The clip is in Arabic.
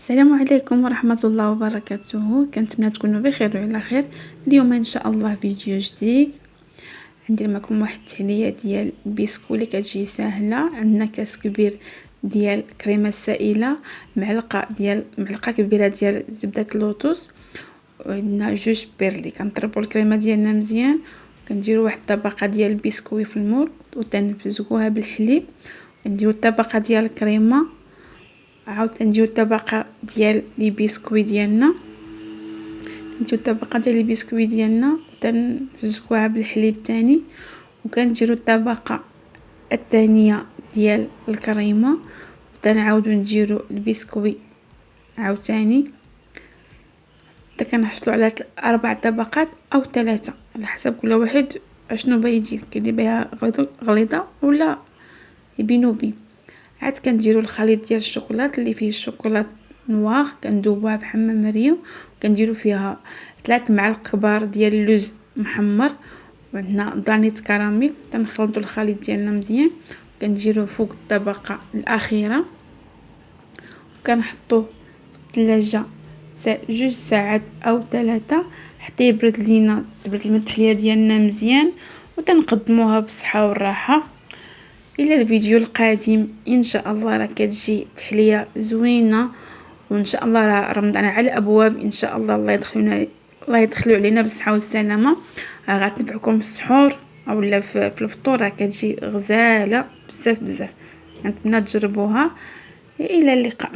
السلام عليكم ورحمة الله وبركاته. كنتمنى تكونوا بخير وعلى خير. اليوم ان شاء الله فيديو جديد. عندي معكم واحد التحليه ديال بسكو اللي كتجي ساهله. عندنا كاس كبير ديال كريمه سائله، معلقه كبيره ديال زبده اللوتوس، وعندنا جوج بيرلي. كنطربوا الكريمه ديالنا مزيان، كنديروا واحد الطبقه ديال البسكوي في المول وتنمزجوها بالحليب، نديروا الطبقه ديال الكريمه، عاود نديروا الطبقه ديال لي بسكوي ديالنا، تنمزجوها بالحليب تاني، وكنديروا الطبقه الثانيه ديال الكريمه، وتنعاودوا نديروا البسكوي عاوتاني، حتى كنحصلوا على 4 طبقات او 3 على حسب كل واحد اشنو باغي يدير، كاين اللي بها غليظه ولا يبينوبي. عاد كنديروا الخليط ديال الشوكولات اللي فيه الشوكولات نوار، كندوبوها بحمام مريو، وكنديروا فيها 3 معالق كبار ديال اللوز محمر، وعندنا دانيت كراميل. تنخلطوا الخليط ديالنا مزيان، كنديروه فوق الطبقه الاخيره، وكنحطوه في الثلاجه 2 ساعات او 3 حتى يبرد لينا، تبرد التحليه ديالنا مزيان، وتنقدموها بالصحه والراحه. الى الفيديو القادم ان شاء الله راه كتجي تحليه زوينه، وان شاء الله راه رمضان على الابواب. ان شاء الله الله يدخلوا علينا بالصحه والسلامه. راه غتنفعكم في السحور اولا في الفطور، راه كتجي غزاله بزاف. نتمنى تجربوها. الى اللقاء.